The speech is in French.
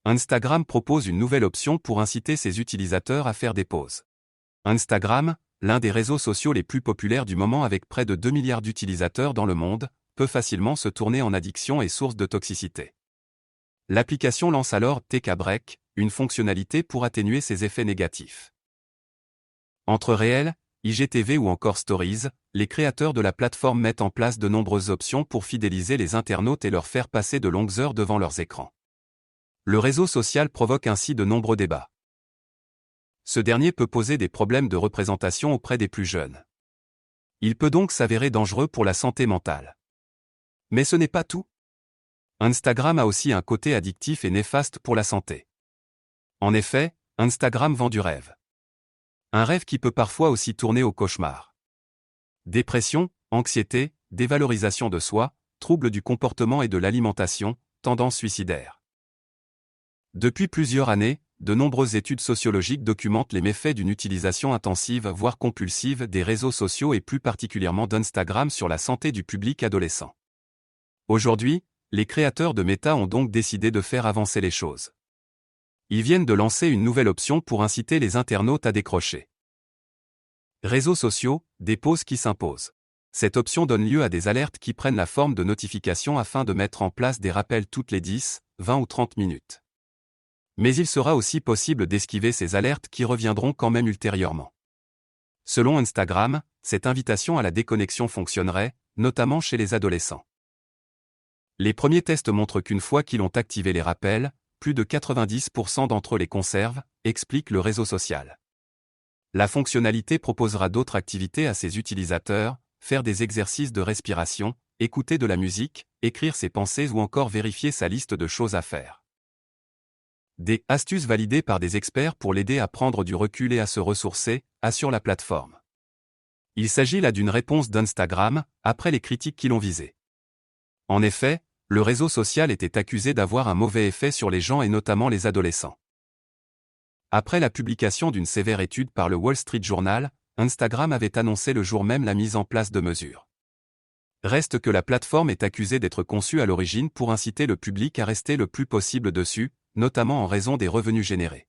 Instagram propose une nouvelle option pour inciter ses utilisateurs à faire des pauses. Instagram, l'un des réseaux sociaux les plus populaires du moment avec près de 2 milliards d'utilisateurs dans le monde, peut facilement se tourner en addiction et source de toxicité. L'application lance alors Take a Break, une fonctionnalité pour atténuer ces effets négatifs. Entre Réels, IGTV ou encore Stories, les créateurs de la plateforme mettent en place de nombreuses options pour fidéliser les internautes et leur faire passer de longues heures devant leurs écrans. Le réseau social provoque ainsi de nombreux débats. Ce dernier peut poser des problèmes de représentation auprès des plus jeunes. Il peut donc s'avérer dangereux pour la santé mentale. Mais ce n'est pas tout. Instagram a aussi un côté addictif et néfaste pour la santé. En effet, Instagram vend du rêve. Un rêve qui peut parfois aussi tourner au cauchemar. Dépression, anxiété, dévalorisation de soi, troubles du comportement et de l'alimentation, tendances suicidaires. Depuis plusieurs années, de nombreuses études sociologiques documentent les méfaits d'une utilisation intensive voire compulsive des réseaux sociaux et plus particulièrement d'Instagram sur la santé du public adolescent. Aujourd'hui, les créateurs de Meta ont donc décidé de faire avancer les choses. Ils viennent de lancer une nouvelle option pour inciter les internautes à décrocher. Réseaux sociaux, des pauses qui s'imposent. Cette option donne lieu à des alertes qui prennent la forme de notifications afin de mettre en place des rappels toutes les 10, 20 ou 30 minutes. Mais il sera aussi possible d'esquiver ces alertes qui reviendront quand même ultérieurement. Selon Instagram, cette invitation à la déconnexion fonctionnerait, notamment chez les adolescents. Les premiers tests montrent qu'une fois qu'ils ont activé les rappels, plus de 90% d'entre eux les conservent, explique le réseau social. La fonctionnalité proposera d'autres activités à ses utilisateurs, faire des exercices de respiration, écouter de la musique, écrire ses pensées ou encore vérifier sa liste de choses à faire. Des astuces validées par des experts pour l'aider à prendre du recul et à se ressourcer, assure la plateforme. Il s'agit là d'une réponse d'Instagram, après les critiques qui l'ont visé. En effet, le réseau social était accusé d'avoir un mauvais effet sur les gens et notamment les adolescents. Après la publication d'une sévère étude par le Wall Street Journal, Instagram avait annoncé le jour même la mise en place de mesures. Reste que la plateforme est accusée d'être conçue à l'origine pour inciter le public à rester le plus possible dessus, notamment en raison des revenus générés.